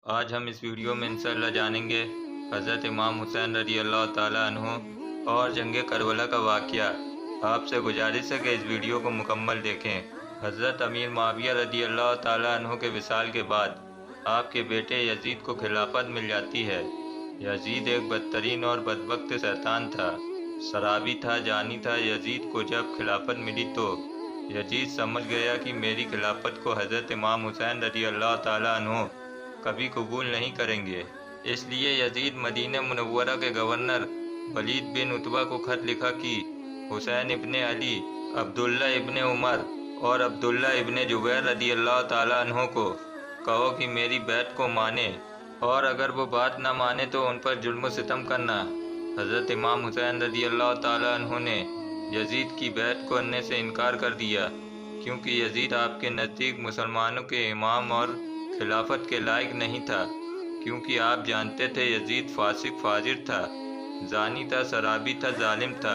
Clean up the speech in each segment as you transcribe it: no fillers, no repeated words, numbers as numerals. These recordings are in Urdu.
آج ہم اس ویڈیو میں انشاءاللہ جانیں گے حضرت امام حسین رضی اللہ تعالیٰ عنہ اور جنگ کربلا کا واقعہ۔ آپ سے گزارش ہے کہ اس ویڈیو کو مکمل دیکھیں۔ حضرت امیر معاویہ رضی اللہ تعالیٰ عنہ کے وصال کے بعد آپ کے بیٹے یزید کو خلافت مل جاتی ہے۔ یزید ایک بدترین اور بدبخت شیطان تھا، شرابی تھا، جانی تھا۔ یزید کو جب خلافت ملی تو یزید سمجھ گیا کہ میری خلافت کو حضرت امام حسین رضی اللہ تعالیٰ عنہ کبھی قبول نہیں کریں گے۔ اس لیے یزید مدینہ منورہ کے گورنر ولید بن عتبہ کو خط لکھا کہ حسین ابن علی، عبداللہ ابن عمر اور عبداللہ ابن زبیر رضی اللہ تعالیٰ عنہ کو کہو کہ میری بیعت کو مانے، اور اگر وہ بات نہ مانے تو ان پر ظلم و ستم کرنا۔ حضرت امام حسین رضی اللہ تعالیٰ عنہ نے یزید کی بیعت کو کرنے سے انکار کر دیا، کیونکہ یزید آپ کے نزدیک مسلمانوں کے امام اور خلافت کے لائق نہیں تھا، کیونکہ آپ جانتے تھے یزید فاسق فاجر تھا، زانی تھا، شرابی تھا، ظالم تھا۔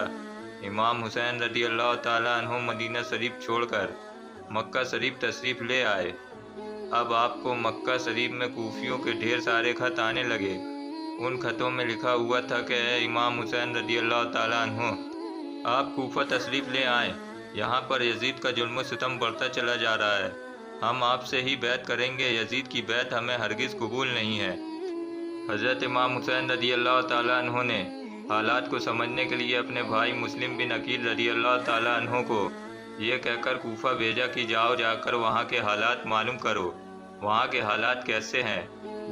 امام حسین رضی اللہ تعالیٰ عنہ مدینہ شریف چھوڑ کر مکہ شریف تشریف لے آئے۔ اب آپ کو مکہ شریف میں کوفیوں کے ڈھیر سارے خط آنے لگے۔ ان خطوں میں لکھا ہوا تھا کہ اے امام حسین رضی اللہ تعالیٰ عنہ، آپ کوفہ تشریف لے آئیں، یہاں پر یزید کا ظلم و ستم بڑھتا چلا جا رہا ہے، ہم آپ سے ہی بیعت کریں گے، یزید کی بیعت ہمیں ہرگز قبول نہیں ہے۔ حضرت امام حسین رضی اللہ تعالیٰ عنہ نے حالات کو سمجھنے کے لیے اپنے بھائی مسلم بن عقیل رضی اللہ تعالیٰ عنہ کو یہ کہہ کر کوفہ بھیجا کہ جاؤ، جا کر وہاں کے حالات معلوم کرو، وہاں کے حالات کیسے ہیں۔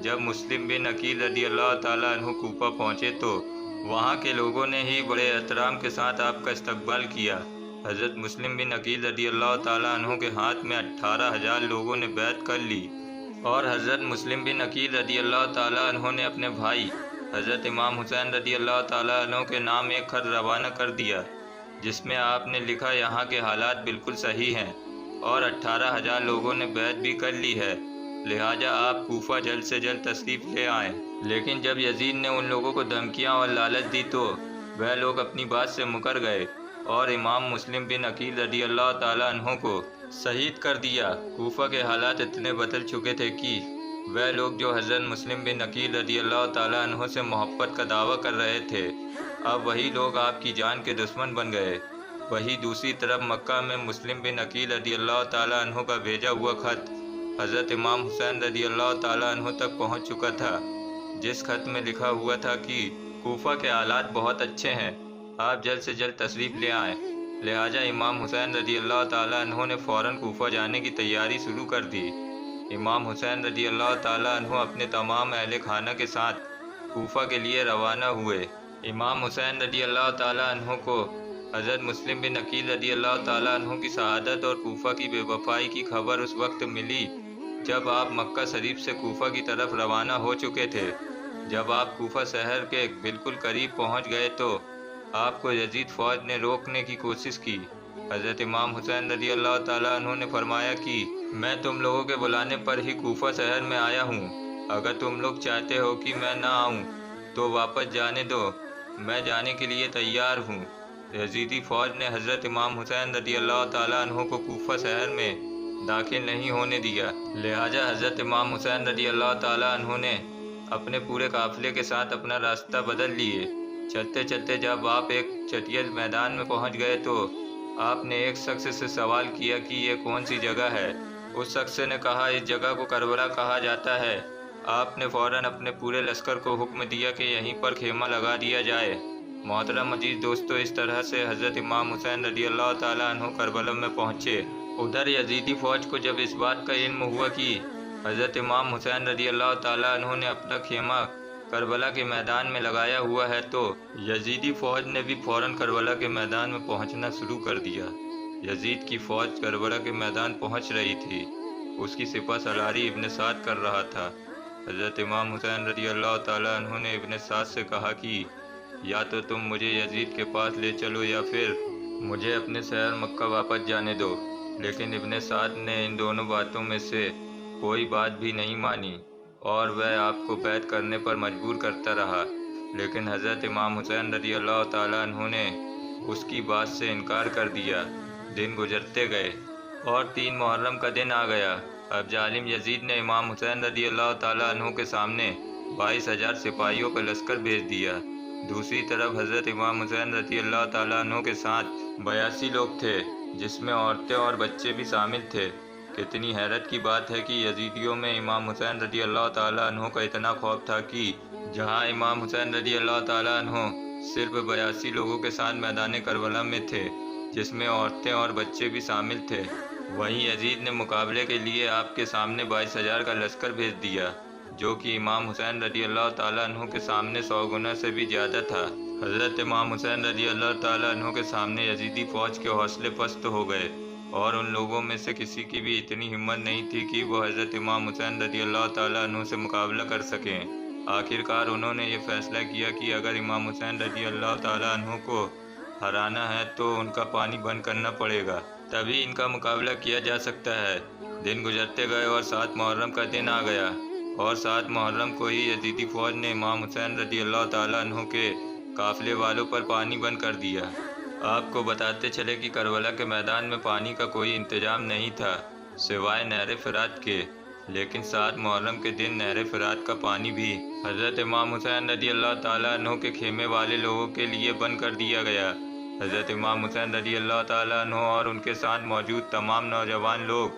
جب مسلم بن عقیل رضی اللہ تعالیٰ عنہ کوفہ پہنچے تو وہاں کے لوگوں نے ہی بڑے احترام کے ساتھ آپ کا استقبال کیا۔ حضرت مسلم بن عقیل رضی اللہ تعالیٰ عنہ کے ہاتھ میں 18,000 لوگوں نے بیعت کر لی، اور حضرت مسلم بن عقیل رضی اللہ تعالیٰ عنہ نے اپنے بھائی حضرت امام حسین رضی اللہ تعالیٰ عنہ کے نام ایک خط روانہ کر دیا، جس میں آپ نے لکھا یہاں کے حالات بالکل صحیح ہیں اور 18,000 لوگوں نے بیعت بھی کر لی ہے، لہٰذا آپ کوفہ جلد سے جلد تشریف لے آئیں۔ لیکن جب یزید نے ان لوگوں کو دھمکیاں اور لالچ دی تو وہ لوگ اپنی بات سے مکر گئے اور امام مسلم بن عقیل رضی اللہ تعالیٰ عنہ کو شہید کر دیا۔ کوفہ کے حالات اتنے بدل چکے تھے کہ وہ لوگ جو حضرت مسلم بن عقیل رضی اللہ تعالیٰ عنہ سے محبت کا دعویٰ کر رہے تھے، اب وہی لوگ آپ کی جان کے دشمن بن گئے۔ وہی دوسری طرف مکہ میں مسلم بن عقیل رضی اللہ تعالیٰ عنہ کا بھیجا ہوا خط حضرت امام حسین رضی اللہ تعالیٰ عنہ تک پہنچ چکا تھا، جس خط میں لکھا ہوا تھا کہ کوفہ کے حالات بہت اچھے ہیں، آپ جلد سے جلد تشریف لے آئیں۔ لہٰذا امام حسین رضی اللہ تعالیٰ عنہ نے فوراً کوفہ جانے کی تیاری شروع کر دی۔ امام حسین رضی اللہ تعالیٰ عنہ اپنے تمام اہل خانہ کے ساتھ کوفہ کے لیے روانہ ہوئے۔ امام حسین رضی اللہ تعالیٰ عنہ کو حضرت مسلم بن عقیل رضی اللہ تعالیٰ عنہ کی شہادت اور کوفہ کی بے وفائی کی خبر اس وقت ملی جب آپ مکہ شریف سے کوفہ کی طرف روانہ ہو چکے تھے۔ جب آپ کوفہ شہر کے بالکل قریب پہنچ گئے تو آپ کو یزید فوج نے روکنے کی کوشش کی۔ حضرت امام حسین رضی اللہ تعالیٰ عنہ نے فرمایا کہ میں تم لوگوں کے بلانے پر ہی کوفہ شہر میں آیا ہوں، اگر تم لوگ چاہتے ہو کہ میں نہ آؤں تو واپس جانے دو، میں جانے کے لیے تیار ہوں۔ یزیدی فوج نے حضرت امام حسین رضی اللہ تعالیٰ عنہ کو کوفہ شہر میں داخل نہیں ہونے دیا، لہٰذا حضرت امام حسین رضی اللہ تعالیٰ عنہ نے اپنے پورے قافلے کے ساتھ اپنا راستہ بدل لیے۔ چلتے چلتے جب آپ ایک چٹیل میدان میں پہنچ گئے تو آپ نے ایک شخص سے سوال کیا کہ یہ کون سی جگہ ہے۔ اس شخص نے کہا اس جگہ کو کربلا کہا جاتا ہے۔ آپ نے فوراً اپنے پورے لشکر کو حکم دیا کہ یہیں پر خیمہ لگا دیا جائے۔ محترم عزیز دوستو، اس طرح سے حضرت امام حسین رضی اللہ تعالیٰ عنہ کربلا میں پہنچے۔ ادھر یزیدی فوج کو جب اس بات کا علم ہوا کہ حضرت امام حسین رضی اللہ تعالیٰ عنہ نے اپنا خیمہ کربلا کے میدان میں لگایا ہوا ہے تو یزیدی فوج نے بھی فوراً کربلا کے میدان میں پہنچنا شروع کر دیا۔ یزید کی فوج کربلا کے میدان پہنچ رہی تھی، اس کی سپہ سالاری ابن سعد کر رہا تھا۔ حضرت امام حسین رضی اللہ تعالیٰ عنہ نے ابن سعد سے کہا کہ یا تو تم مجھے یزید کے پاس لے چلو یا پھر مجھے اپنے شہر مکہ واپس جانے دو، لیکن ابن سعد نے ان دونوں باتوں میں سے کوئی بات بھی نہیں مانی اور وہ آپ کو بیعت کرنے پر مجبور کرتا رہا، لیکن حضرت امام حسین رضی اللہ تعالیٰ عنہ نے اس کی بات سے انکار کر دیا۔ دن گزرتے گئے اور 3 محرم کا دن آ گیا۔ اب ظالم یزید نے امام حسین رضی اللہ تعالیٰ عنہ کے سامنے 22,000 سپاہیوں کا لشکر بھیج دیا۔ دوسری طرف حضرت امام حسین رضی اللہ تعالیٰ عنہ کے ساتھ 82 لوگ تھے، جس میں عورتیں اور بچے بھی شامل تھے۔ کتنی حیرت کی بات ہے کہ یزیدیوں میں امام حسین رضی اللہ تعالیٰ عنہ کا اتنا خوف تھا کہ جہاں امام حسین رضی اللہ تعالیٰ عنہ صرف 82 لوگوں کے ساتھ میدان کربلا میں تھے، جس میں عورتیں اور بچے بھی شامل تھے، وہیں یزید نے مقابلے کے لیے آپ کے سامنے 22,000 کا لشکر بھیج دیا، جو کہ امام حسین رضی اللہ تعالیٰ عنہ کے سامنے 100 گنا سے بھی زیادہ تھا۔ حضرت امام حسین رضی اللہ تعالیٰ عنہ کے سامنے یزیدی فوج کے حوصلے پست ہو گئے، اور ان لوگوں میں سے کسی کی بھی اتنی ہمت نہیں تھی کہ وہ حضرت امام حسین رضی اللہ تعالیٰ عنہ سے مقابلہ کر سکیں۔ آخر کار انہوں نے یہ فیصلہ کیا کہ اگر امام حسین رضی اللہ تعالیٰ عنہ کو ہرانا ہے تو ان کا پانی بند کرنا پڑے گا، تبھی ان کا مقابلہ کیا جا سکتا ہے۔ دن گزرتے گئے اور 7 محرم کا دن آ گیا، اور 7 محرم کو ہی یزیدی فوج نے امام حسین رضی اللہ تعالیٰ عنہ کے قافلے والوں پر پانی بند کر دیا۔ آپ کو بتاتے چلے کہ کربلا کے میدان میں پانی کا کوئی انتظام نہیں تھا سوائے نہر فرات کے، لیکن 7 محرم کے دن نہر فرات کا پانی بھی حضرت امام حسین رضی اللہ تعالیٰ عنہ کے خیمے والے لوگوں کے لیے بند کر دیا گیا۔ حضرت امام حسین رضی اللہ تعالیٰ عنہ اور ان کے ساتھ موجود تمام نوجوان لوگ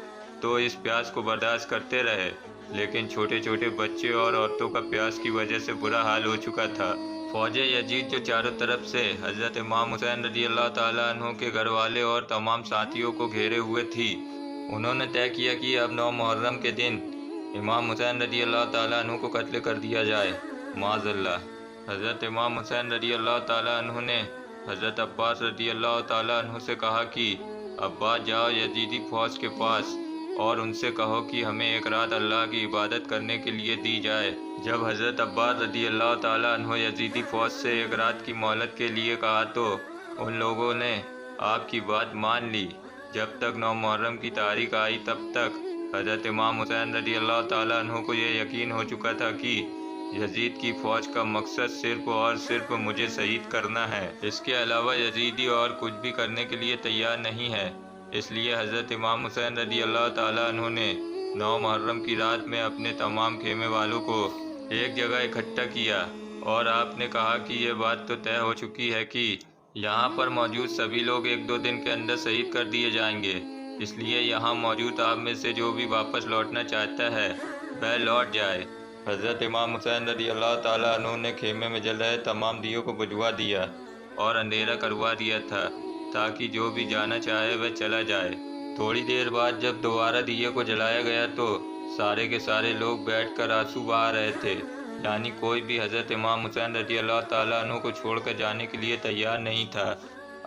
تو اس پیاس کو برداشت کرتے رہے، لیکن چھوٹے چھوٹے بچے اور عورتوں کا پیاس کی وجہ سے برا حال ہو چکا تھا۔ فوج یزید جو چاروں طرف سے حضرت امام حسین رضی اللہ تعالیٰ عنہ کے گھر والے اور تمام ساتھیوں کو گھیرے ہوئے تھی، انہوں نے طے کیا کہ اب 9 محرم کے دن امام حسین رضی اللہ تعالیٰ عنہ کو قتل کر دیا جائے۔ معاذ اللہ۔ حضرت امام حسین رضی اللہ تعالیٰ عنہ نے حضرت عباس رضی اللہ تعالیٰ عنہ سے کہا کہ عباس جاؤ یزیدی فوج کے پاس اور ان سے کہو کہ ہمیں ایک رات اللہ کی عبادت کرنے کے لیے دی جائے۔ جب حضرت عباس رضی اللہ تعالیٰ عنہ یزیدی فوج سے ایک رات کی مہلت کے لیے کہا تو ان لوگوں نے آپ کی بات مان لی۔ جب تک 9 محرم کی تاریخ آئی تب تک حضرت امام حسین رضی اللہ تعالیٰ عنہ کو یہ یقین ہو چکا تھا کہ یزید کی فوج کا مقصد صرف اور صرف مجھے شہید کرنا ہے، اس کے علاوہ یزیدی اور کچھ بھی کرنے کے لیے تیار نہیں ہے۔ اس لیے حضرت امام حسین رضی اللہ تعالیٰ عنہ نے 9 محرم کی رات میں اپنے تمام خیمے والوں کو ایک جگہ اکٹھا کیا، اور آپ نے کہا کہ یہ بات تو طے ہو چکی ہے کہ یہاں پر موجود سبھی لوگ 1-2 دن کے اندر شہید کر دیے جائیں گے، اس لیے یہاں موجود آپ میں سے جو بھی واپس لوٹنا چاہتا ہے وہ لوٹ جائے۔ حضرت امام حسین رضی اللہ تعالیٰ عنہ نے خیمے میں جل رہے تمام دیوں کو بجھوا دیا اور اندھیرا کروا دیا تھا تاکہ جو بھی جانا چاہے وہ چلا جائے۔ تھوڑی دیر بعد جب دوبارہ دیے کو جلایا گیا تو سارے کے سارے لوگ بیٹھ کر آنسو بہا رہے تھے، یعنی کوئی بھی حضرت امام حسین رضی اللہ تعالیٰ عنہ کو چھوڑ کر جانے کے لیے تیار نہیں تھا۔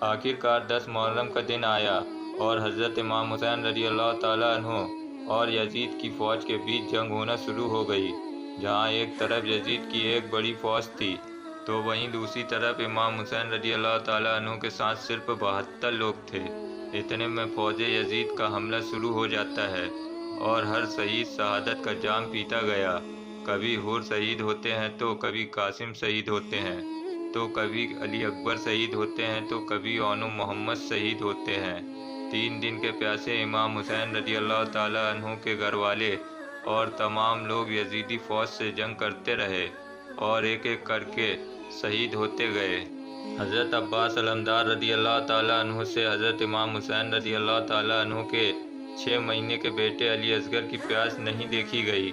آخر کار 10 محرم کا دن آیا اور حضرت امام حسین رضی اللہ تعالیٰ عنہ اور یزید کی فوج کے بیچ جنگ ہونا شروع ہو گئی۔ جہاں ایک طرف یزید کی ایک بڑی فوج تھی تو وہیں دوسری طرف امام حسین رضی اللہ تعالیٰ عنہ کے ساتھ صرف 72 لوگ تھے۔ اتنے میں فوج یزید کا حملہ شروع ہو جاتا ہے اور ہر شہید شہادت کا جام پیتا گیا۔ کبھی حور شہید ہوتے ہیں تو کبھی قاسم شہید ہوتے ہیں تو کبھی علی اکبر شہید ہوتے ہیں تو کبھی اون محمد شہید ہوتے ہیں۔ 3 دن کے پیاسے امام حسین رضی اللہ تعالیٰ عنہ کے گھر والے اور تمام لوگ یزیدی فوج سے جنگ کرتے رہے اور ایک ایک کر کے شہید ہوتے گئے۔ حضرت عباس علمدار رضی اللہ تعالیٰ عنہ سے حضرت امام حسین رضی اللہ تعالیٰ عنہ کے 6 مہینے کے بیٹے علی اصغر کی پیاس نہیں دیکھی گئی۔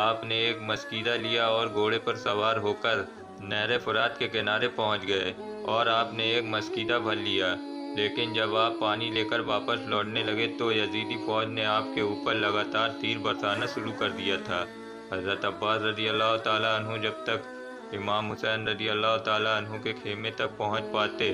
آپ نے ایک مسکیدہ لیا اور گھوڑے پر سوار ہو کر نہر فرات کے کنارے پہنچ گئے اور آپ نے ایک مسکیدہ بھر لیا، لیکن جب آپ پانی لے کر واپس لوٹنے لگے تو یزیدی فوج نے آپ کے اوپر لگاتار تیر برسانا شروع کر دیا تھا۔ حضرت عباس رضی اللہ تعالیٰ عنہ جب تک امام حسین رضی اللہ تعالیٰ عنہ کے خیمے تک پہنچ پاتے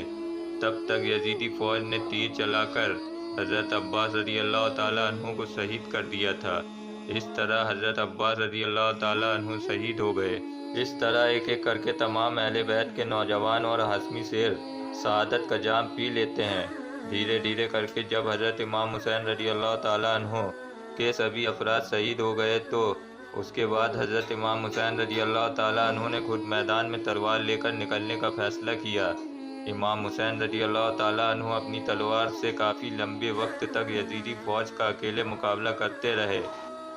تب تک یزیدی فوج نے تیر چلا کر حضرت عباس رضی اللہ تعالیٰ عنہ کو شہید کر دیا تھا۔ اس طرح حضرت عباس رضی اللہ تعالیٰ عنہ شہید ہو گئے۔ اس طرح ایک ایک کر کے تمام اہل بیت کے نوجوان اور ہاشمی شیر شہادت کا جام پی لیتے ہیں۔ دھیرے دھیرے کر کے جب حضرت امام حسین رضی اللہ تعالیٰ عنہ کے سبھی افراد شہید ہو گئے تو اس کے بعد حضرت امام حسین رضی اللہ تعالیٰ عنہ نے خود میدان میں تلوار لے کر نکلنے کا فیصلہ کیا۔ امام حسین رضی اللہ تعالیٰ عنہ اپنی تلوار سے کافی لمبے وقت تک یزیدی فوج کا اکیلے مقابلہ کرتے رہے،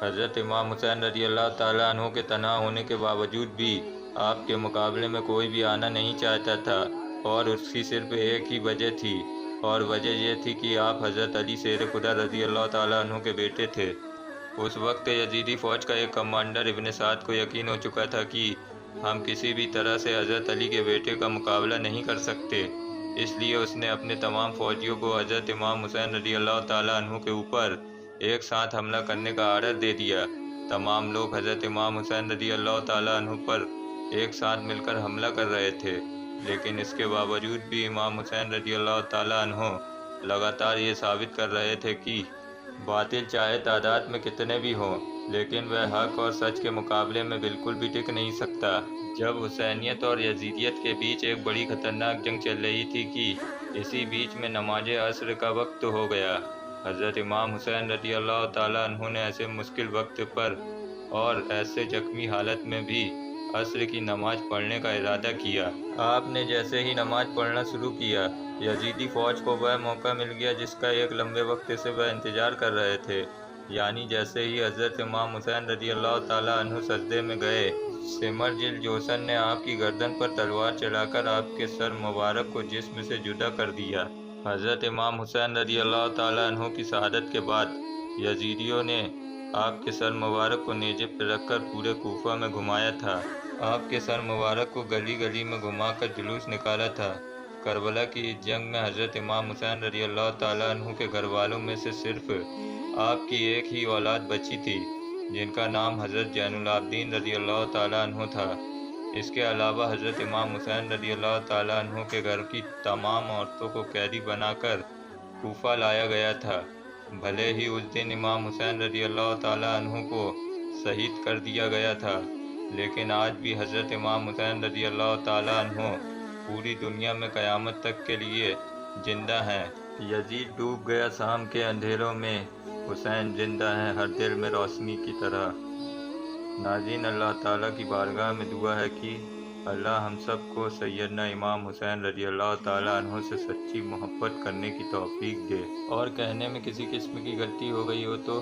حضرت امام حسین رضی اللہ تعالیٰ عنہ کے تنہا ہونے کے باوجود بھی آپ کے مقابلے میں کوئی بھی آنا نہیں چاہتا تھا، اور اس کی صرف ایک ہی وجہ تھی، اور وجہ یہ تھی کہ آپ حضرت علی شیر خدا رضی اللہ تعالیٰ عنہ کے بیٹے تھے۔ اس وقت یزیدی فوج کا ایک کمانڈر ابن سعد کو یقین ہو چکا تھا کہ ہم کسی بھی طرح سے حضرت علی کے بیٹے کا مقابلہ نہیں کر سکتے، اس لیے اس نے اپنے تمام فوجیوں کو حضرت امام حسین رضی اللہ تعالیٰ عنہ کے اوپر ایک ساتھ حملہ کرنے کا آرڈر دے دیا۔ تمام لوگ حضرت امام حسین رضی اللہ تعالیٰ عنہ پر ایک ساتھ مل کر حملہ کر رہے تھے، لیکن اس کے باوجود بھی امام حسین رضی اللہ تعالیٰ عنہ لگاتار یہ ثابت کر رہے تھے کہ باطل چاہے تعداد میں کتنے بھی ہوں، لیکن وہ حق اور سچ کے مقابلے میں بالکل بھی ٹک نہیں سکتا۔ جب حسینیت اور یزیدیت کے بیچ ایک بڑی خطرناک جنگ چل رہی تھی کہ اسی بیچ میں نماز عصر کا وقت ہو گیا۔ حضرت امام حسین رضی اللہ تعالیٰ عنہ نے ایسے مشکل وقت پر اور ایسے زخمی حالت میں بھی عصر کی نماز پڑھنے کا ارادہ کیا۔ آپ نے جیسے ہی نماز پڑھنا شروع کیا، یزیدی فوج کو وہ موقع مل گیا جس کا ایک لمبے وقت سے وہ انتظار کر رہے تھے، یعنی جیسے ہی حضرت امام حسین رضی اللہ تعالیٰ عنہ سجدے میں گئے، سمر جل جوشن نے آپ کی گردن پر تلوار چلا کر آپ کے سر مبارک کو جسم سے جدا کر دیا۔ حضرت امام حسین رضی اللہ تعالیٰ عنہ کی شہادت کے بعد یزیدیوں نے آپ کے سر مبارک کو نیزے پر رکھ کر پورے کوفہ میں گھمایا تھا۔ آپ کے سر مبارک کو گلی گلی میں گھما کر جلوس نکالا تھا۔ کربلا کی اس جنگ میں حضرت امام حسین رضی اللہ تعالیٰ عنہ کے گھر والوں میں سے صرف آپ کی ایک ہی اولاد بچی تھی، جن کا نام حضرت زین العابدین رضی اللہ تعالیٰ عنہ تھا۔ اس کے علاوہ حضرت امام حسین رضی اللہ تعالیٰ عنہ کے گھر کی تمام عورتوں کو قیدی بنا کر کوفہ لایا گیا تھا۔ بھلے ہی اس دن امام حسین رضی اللہ تعالیٰ عنہ کو شہید کر دیا گیا تھا، لیکن آج بھی حضرت امام حسین رضی اللہ تعالیٰ عنہ پوری دنیا میں قیامت تک کے لیے زندہ ہیں۔ یزید ڈوب گیا شام کے اندھیروں میں، حسین زندہ ہیں ہر دل میں روشنی کی طرح۔ ناظرین، اللہ تعالیٰ کی بارگاہ میں دعا ہے کہ اللہ ہم سب کو سیدنا امام حسین رضی اللہ تعالیٰ عنہ سے سچی محبت کرنے کی توفیق دے، اور کہنے میں کسی قسم کی غلطی ہو گئی ہو تو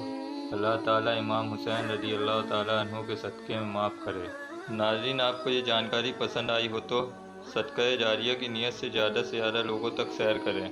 اللہ تعالیٰ امام حسین رضی اللہ تعالیٰ عنہ کے صدقے میں معاف کرے۔ ناظرین، آپ کو یہ جانکاری پسند آئی ہو تو صدقہ جاریہ کی نیت سے زیادہ لوگوں تک شیئر کریں۔